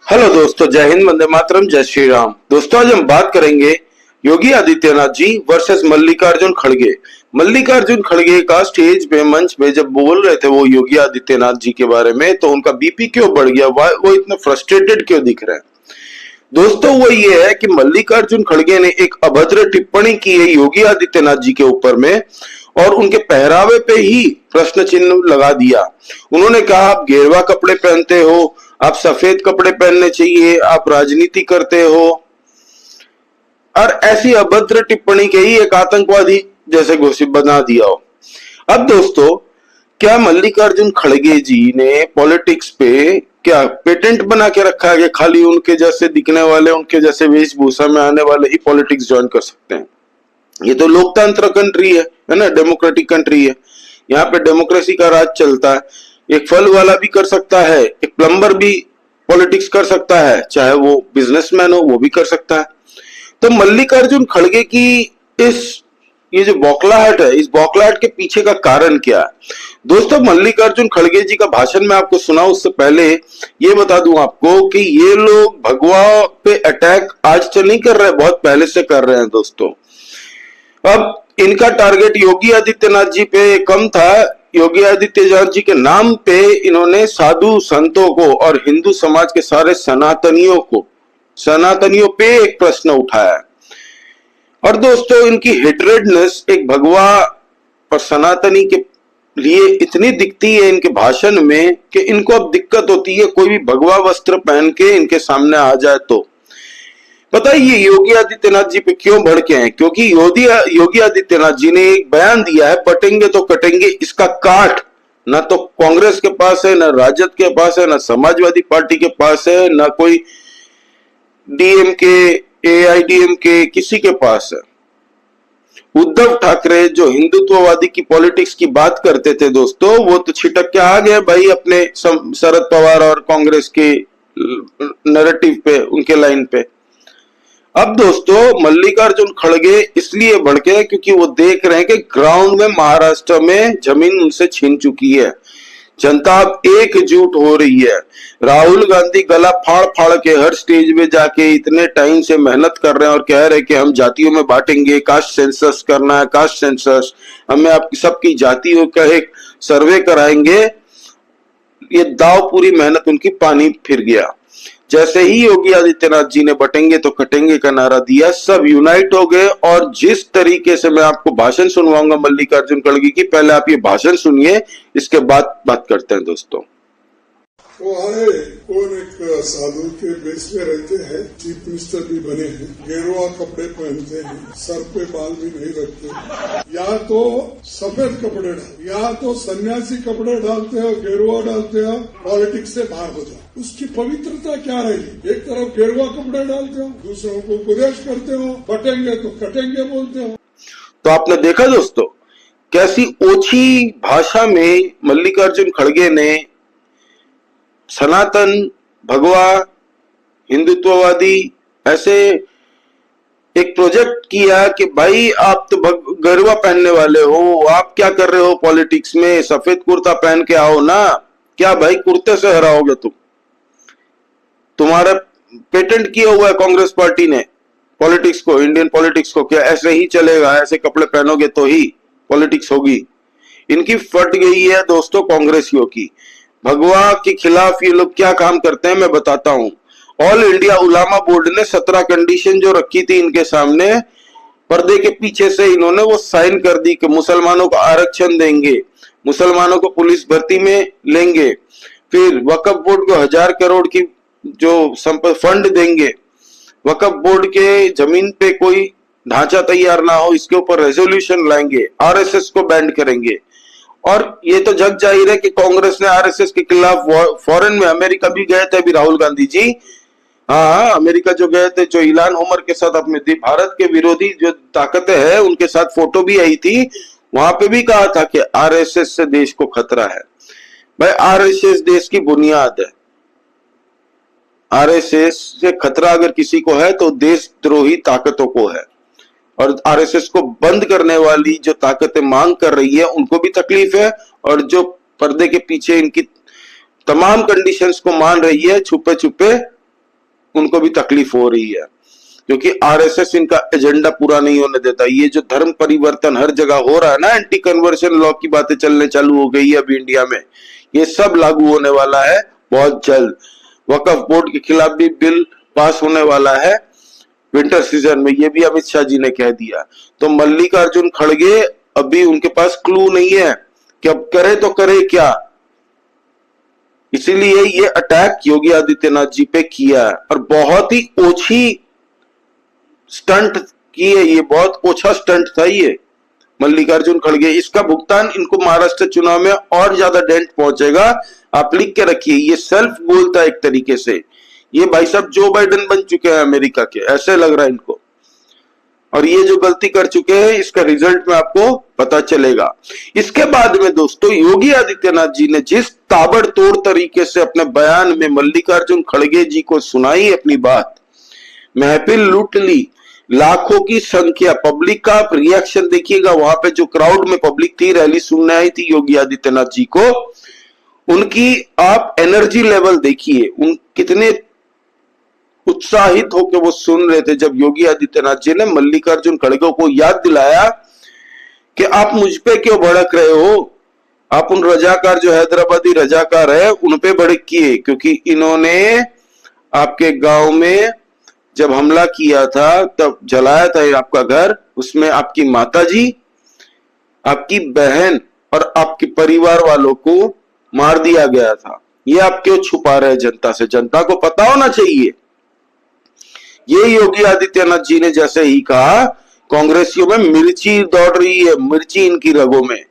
Hello दोस्तों, जय हिंद, वंदे मातरम, जय श्री राम। दोस्तों, आज हम बात करेंगे योगी आदित्यनाथ जी वर्सेस मल्लिकार्जुन खड़गे। मल्लिकार्जुन खड़गे का स्टेज पे, मंच पे जब बोल रहे थे वो योगी आदित्यनाथ जी के बारे में, तो उनका बीपी क्यों बढ़ गया, वो इतने फ्रस्ट्रेटेड क्यों दिख रहे हैं। दोस्तों, वो ये है कि मल्लिकार्जुन खड़गे ने एक अभद्र टिप्पणी की है योगी आदित्यनाथ जी के ऊपर में, और उनके पहरावे पे ही प्रश्न चिन्ह लगा दिया। उन्होंने कहा, आप गेरुआ कपड़े पहनते हो, आप सफेद कपड़े पहनने चाहिए, आप राजनीति करते हो, और ऐसी अभद्र टिप्पणी के ही एक आतंकवादी जैसे घोषित बना दिया हो। अब दोस्तों, क्या मल्लिकार्जुन खड़गे जी ने पॉलिटिक्स पे क्या पेटेंट बना के रखा है कि खाली उनके जैसे दिखने वाले, उनके जैसे वेशभूषा में आने वाले ही पॉलिटिक्स ज्वाइन कर सकते हैं? ये तो लोकतंत्र कंट्री है ना, डेमोक्रेटिक कंट्री है। यहाँ पे डेमोक्रेसी का राज चलता है। एक फल वाला भी कर सकता है, एक प्लम्बर भी पॉलिटिक्स कर सकता है, चाहे वो बिजनेसमैन हो वो भी कर सकता है। तो मल्लिकार्जुन खड़गे की ये जो बौखलाहट है, इस बौखलाहट के पीछे का कारण क्या है? दोस्तों, मल्लिकार्जुन खड़गे जी का भाषण मैं आपको सुनाऊं उससे पहले ये बता दूं आपको कि ये लोग भगवा पे अटैक आज तो नहीं कर रहे, बहुत पहले से कर रहे हैं दोस्तों। अब इनका टारगेट योगी आदित्यनाथ जी पे कम था। योगी आदित्यनाथ जी के नाम पे इन्होंने साधु संतों को और हिंदू समाज के सारे सनातनियों पे एक प्रश्न उठाया। और दोस्तों, इनकी हेट्रेडनेस एक भगवा और सनातनी के लिए इतनी दिखती है इनके भाषण में कि इनको अब दिक्कत होती है कोई भी भगवा वस्त्र पहन के इनके सामने आ जाए तो। पता है ये योगी आदित्यनाथ जी पे क्यों भड़के हैं? क्योंकि योगी आदित्यनाथ जी ने एक बयान दिया है, पटेंगे तो कटेंगे, इसका काट ना तो कांग्रेस के पास है, ना राजद के पास है, ना समाजवादी पार्टी के पास है, ना कोई डीएमके, एआईडीएमके, किसी के पास है। उद्धव ठाकरे जो हिंदुत्ववादी की पॉलिटिक्स की बात करते थे दोस्तों, वो तो छिटक के आ गए भाई अपने शरद पवार और कांग्रेस के नैरेटिव पे, उनके लाइन पे। अब दोस्तों, मल्लिकार्जुन खड़गे इसलिए भड़के क्योंकि वो देख रहे हैं कि ग्राउंड में महाराष्ट्र में जमीन उनसे छीन चुकी है। जनता अब एकजुट हो रही है। राहुल गांधी गला फाड़ फाड़ के हर स्टेज में जाके इतने टाइम से मेहनत कर रहे हैं और कह रहे हैं कि हम जातियों में बांटेंगे, कास्ट सेंसस करना है, कास्ट सेंसस, हमें आपकी सबकी जातियों का एक सर्वे कराएंगे। ये दाव पूरी मेहनत उनकी पानी फिर गया। जैसे ही योगी आदित्यनाथ जी ने बटेंगे तो कटेंगे का नारा दिया, सब यूनाइट हो गए। और जिस तरीके से मैं आपको भाषण सुनवाऊंगा मल्लिकार्जुन खड़गे की, पहले आप ये भाषण सुनिए, इसके बाद बात करते हैं दोस्तों। वो आए, कौन एक साधु के बेस में रहते हैं, चीफ मिनिस्टर भी बने हैं, गेरुआ कपड़े पहनते हैं, सर पे बाल भी नहीं रखते, या तो सफेद कपड़े डाल, या तो सन्यासी कपड़े डालते हो, गेरुआ डालते हो, पॉलिटिक्स से बाहर हो जाओ। उसकी पवित्रता क्या रही? एक तरफ गेरुआ कपड़े डालते हो, दूसरों को उपदेश करते हो, बटेंगे तो कटेंगे बोलते हो। तो आपने देखा दोस्तों, कैसी ओछी भाषा में मल्लिकार्जुन खड़गे ने सनातन, भगवा, हिंदुत्ववादी ऐसे एक प्रोजेक्ट किया कि भाई आप तो गरबा पहनने वाले हो, आप क्या कर रहे हो पॉलिटिक्स में, सफेद कुर्ता पहन के आओ ना। क्या भाई कुर्ते से हराओगे तुम? तुम्हारा पेटेंट किया हुआ है कांग्रेस पार्टी ने पॉलिटिक्स को, इंडियन पॉलिटिक्स को। क्या ऐसे ही चलेगा? ऐसे कपड़े पहनोगे तो ही पॉलिटिक्स होगी? इनकी फट गई है दोस्तों कांग्रेसियों की। भगवा के खिलाफ ये लोग क्या काम करते हैं मैं बताता हूं। ऑल इंडिया उलामा बोर्ड ने 17 कंडीशन जो रखी थी इनके सामने, पर्दे के पीछे से इन्होंने वो साइन कर दी कि मुसलमानों को आरक्षण देंगे, मुसलमानों को पुलिस भर्ती में लेंगे, फिर वक्फ बोर्ड को 1000 करोड़ की जो फंड देंगे, वक्फ बोर्ड के जमीन पे कोई ढांचा तैयार ना हो इसके ऊपर रेजोल्यूशन लाएंगे, आरएसएस को बैंड करेंगे। और ये तो जग जाहिर है कि कांग्रेस ने आरएसएस के खिलाफ फॉरेन में, अमेरिका भी गए थे अभी राहुल गांधी जी, हाँ अमेरिका जो गए थे, जो इलान उमर के साथ अपने भारत के विरोधी जो ताकतें हैं उनके साथ फोटो भी आई थी, वहां पे भी कहा था कि आरएसएस से देश को खतरा है। भाई आरएसएस देश की बुनियाद है। आरएसएस से खतरा अगर किसी को है तो देशद्रोही ताकतों को है। और आरएसएस को बंद करने वाली जो ताकतें मांग कर रही है उनको भी तकलीफ है, और जो पर्दे के पीछे इनकी तमाम कंडीशंस को मान रही है छुपे छुपे, उनको भी तकलीफ हो रही है, क्योंकि आरएसएस इनका एजेंडा पूरा नहीं होने देता। ये जो धर्म परिवर्तन हर जगह हो रहा है ना, एंटी कन्वर्शन लॉ की बातें चलने चालू हो गई है अभी इंडिया में, ये सब लागू होने वाला है बहुत जल्द। वक्फ बोर्ड के खिलाफ भी बिल पास होने वाला है विंटर सीजन में, ये भी अमित शाह जी ने कह दिया। तो मल्लिकार्जुन खड़गे अभी उनके पास क्लू नहीं है कि अब करे तो करे क्या, इसीलिए ये अटैक योगी आदित्यनाथ जी पे किया है और बहुत ही ओछी स्टंट की है, ये बहुत ओछा स्टंट था ये मल्लिकार्जुन खड़गे। इसका भुगतान इनको महाराष्ट्र चुनाव में और ज्यादा डेंट पहुंचेगा, आप लिख के रखिए। ये सेल्फ गोल था एक तरीके से, ये भाई साहब जो बाइडेन बन चुके हैं अमेरिका के, ऐसे लग रहा है इनको। और ये जो गलती कर चुके हैं इसका रिजल्ट में आपको पता चलेगा। इसके बाद में दोस्तों योगी आदित्यनाथ जी ने जिस ताबड़तोड़ तरीके से अपने बयान में मल्लिकार्जुन खड़गे जी को सुनाई अपनी बात, महफिल लूट ली, लाखों की संख्या, पब्लिक का आप रिएक्शन देखिएगा। वहां पे जो क्राउड में पब्लिक थी, रैली सुनने आई थी योगी आदित्यनाथ जी को, उनकी आप एनर्जी लेवल देखिए, उन कितने उत्साहित होकर वो सुन रहे थे जब योगी आदित्यनाथ जी ने मल्लिकार्जुन खड़गे को याद दिलाया कि आप मुझ पे क्यों भड़क रहे हो, आप उन रजाकार जो हैदराबादी रजाकार है उन पे भड़किए, क्योंकि इन्होंने आपके गांव में जब हमला किया था तब जलाया था आपका घर, उसमें आपकी माताजी, आपकी बहन और आपके परिवार वालों को मार दिया गया था। ये आप क्यों छुपा रहे जनता से, जनता को पता होना चाहिए। ये योगी आदित्यनाथ जी ने जैसे ही कहा, कांग्रेसियों में मिर्ची दौड़ रही है, मिर्ची इनकी रगों में।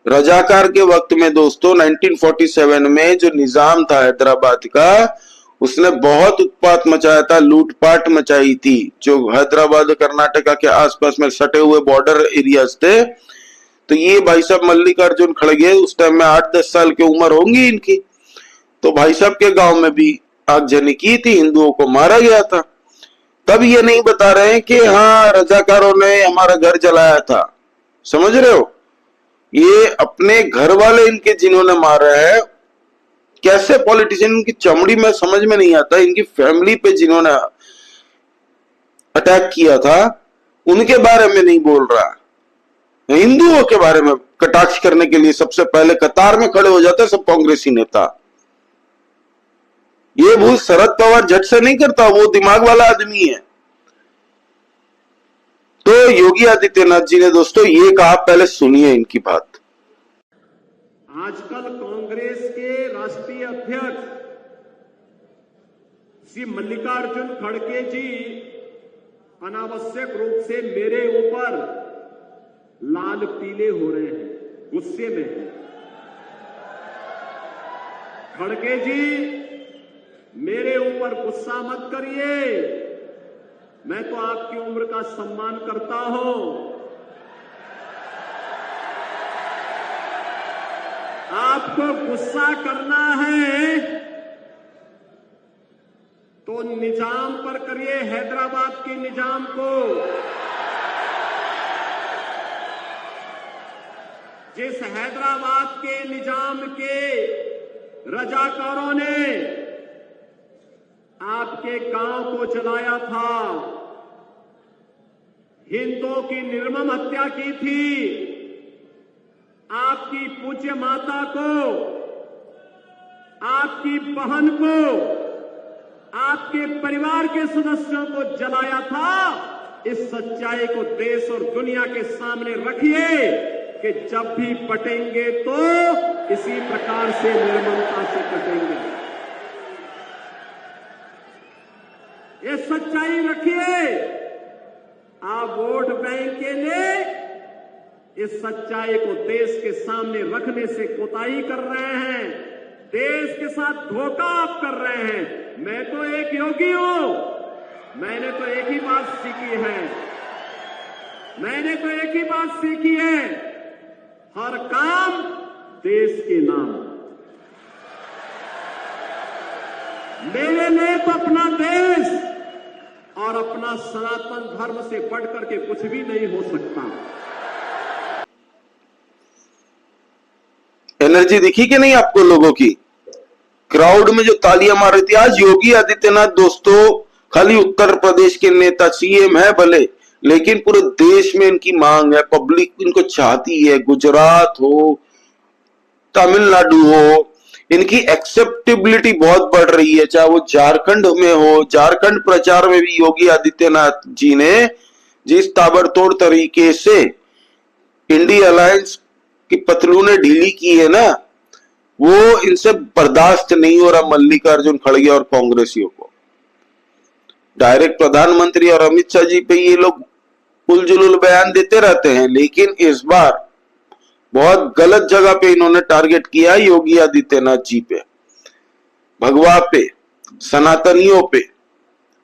रजाकार के वक्त में दोस्तों 1947 में जो निजाम था हैदराबाद का, उसने बहुत उत्पात मचाया था, लूटपाट मचाई थी। जो हैदराबाद कर्नाटका के आसपास में सटे हुए बॉर्डर एरियाज थे, तो ये भाई साहब मल्लिकार्जुन खड़गे उस टाइम में 8-10 साल की उम्र होंगी इनकी, तो भाई साहब के गांव में भी आगजनी की थी, हिंदुओं को मारा गया था। तब ये नहीं बता रहे हैं कि हाँ रजाकारों ने हमारा घर जलाया था, समझ रहे हो। ये अपने घर वाले इनके जिन्होंने मारा है, कैसे पॉलिटिशियन, इनकी चमड़ी में समझ में नहीं आता, इनकी फैमिली पे जिन्होंने अटैक किया था उनके बारे में नहीं बोल रहा। हिंदुओं के बारे में कटाक्ष करने के लिए सबसे पहले कतार में खड़े हो जाते हैं सब कांग्रेसी नेता। ये भूल शरद पवार झट से नहीं करता, वो दिमाग वाला आदमी है। तो योगी आदित्यनाथ जी ने दोस्तों ये कहा, पहले सुनिए इनकी बात। आजकल कांग्रेस के राष्ट्रीय अध्यक्ष श्री मल्लिकार्जुन खड़गे जी अनावश्यक रूप से मेरे ऊपर लाल पीले हो रहे हैं, गुस्से में हैं। खड़गे जी मेरे ऊपर गुस्सा मत करिए, मैं तो आपकी उम्र का सम्मान करता हूं। आपको गुस्सा करना है तो निजाम पर करिए, हैदराबाद के निजाम को, जिस हैदराबाद के निजाम के रजाकारों ने आपके गांव को जलाया था, हिंदुओं की निर्मम हत्या की थी, आपकी पूज्य माता को, आपकी बहन को, आपके परिवार के सदस्यों को जलाया था। इस सच्चाई को देश और दुनिया के सामने रखिए कि जब भी पटेंगे तो इसी प्रकार से निर्ममता से कटेंगे। ये सच्चाई रखिए। आप वोट बैंक के लिए इस सच्चाई को देश के सामने रखने से कोताही कर रहे हैं, देश के साथ धोखा आप कर रहे हैं। मैं तो एक योगी हूं, मैंने तो एक ही बात सीखी है, मैंने तो एक ही बात सीखी है, हर काम देश के नाम। मेरे लिए तो अपना देश और अपना सनातन धर्म से बढ़कर के कुछ भी नहीं हो सकता। एनर्जी दिखी कि नहीं आपको लोगों की? क्राउड में जो तालियां मार रही थी। आज योगी आदित्यनाथ दोस्तों खाली उत्तर प्रदेश के नेता सीएम है भले, लेकिन पूरे देश में इनकी मांग है, पब्लिक इनको चाहती है। गुजरात हो, तमिलनाडु हो, इनकी एक्सेप्टेबिलिटी बहुत बढ़ रही है। चाहे वो झारखंड में हो, झारखंड प्रचार में भी योगी आदित्यनाथ जी ने जिस ताबड़तोड़ तरीके से इंडिया अलायंस की पतलूने ढीली की है ना, वो इनसे बर्दाश्त नहीं हो रहा मल्लिकार्जुन खड़गे और कांग्रेसियों को। डायरेक्ट प्रधानमंत्री और अमित शाह जी पे ये लोग उलझुल बयान देते रहते हैं, लेकिन इस बार बहुत गलत जगह पे इन्होंने टारगेट किया योगी आदित्यनाथ जी पे, भगवा पे, सनातनियों पे,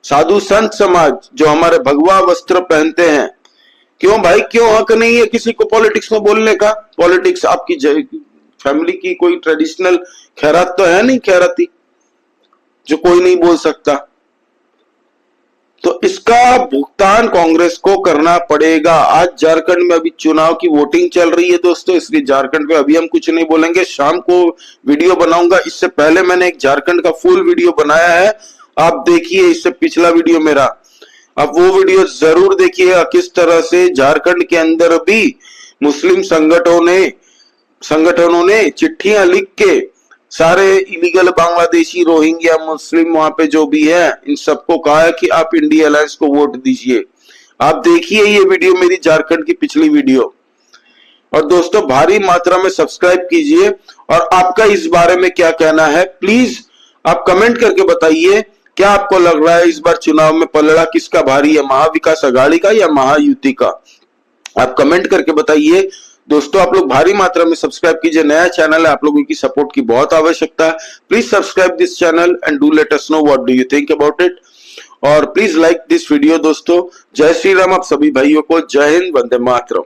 साधु संत समाज जो हमारे भगवा वस्त्र पहनते हैं। क्यों भाई, क्यों हक नहीं है किसी को पॉलिटिक्स में बोलने का? पॉलिटिक्स आपकी फैमिली की कोई ट्रेडिशनल खैरात तो है नहीं, खैराती जो कोई नहीं बोल सकता। तो इसका भुगतान कांग्रेस को करना पड़ेगा। आज झारखंड में अभी चुनाव की वोटिंग चल रही है दोस्तों, इसलिए झारखंड पे अभी हम कुछ नहीं बोलेंगे, शाम को वीडियो बनाऊंगा। इससे पहले मैंने एक झारखंड का फुल वीडियो बनाया है, आप देखिए, इससे पिछला वीडियो मेरा, आप वो वीडियो जरूर देखिएगा। किस तरह से झारखंड के अंदर भी मुस्लिम संगठनों ने चिट्ठियां लिख के सारे इलीगल बांग्लादेशी, रोहिंग्या, मुस्लिम वहां पे जो भी है, इन सबको कहा है कि आप इंडिया अलायंस को वोट दीजिए। आप देखिए ये वीडियो, मेरी झारखंड की पिछली वीडियो। और दोस्तों भारी मात्रा में सब्सक्राइब कीजिए, और आपका इस बारे में क्या कहना है प्लीज आप कमेंट करके बताइए। क्या आपको लग रहा है इस बार चुनाव में पलड़ा किसका भारी है, महाविकास अघाड़ी का या महायुति का? आप कमेंट करके बताइए। दोस्तों आप लोग भारी मात्रा में सब्सक्राइब कीजिए, नया चैनल है, आप लोगों की सपोर्ट की बहुत आवश्यकता है। Please subscribe this channel and do let us know what do you think about it, और प्लीज लाइक दिस वीडियो। दोस्तों जय श्री राम आप सभी भाइयों को, जय हिंद, वंदे मातरम।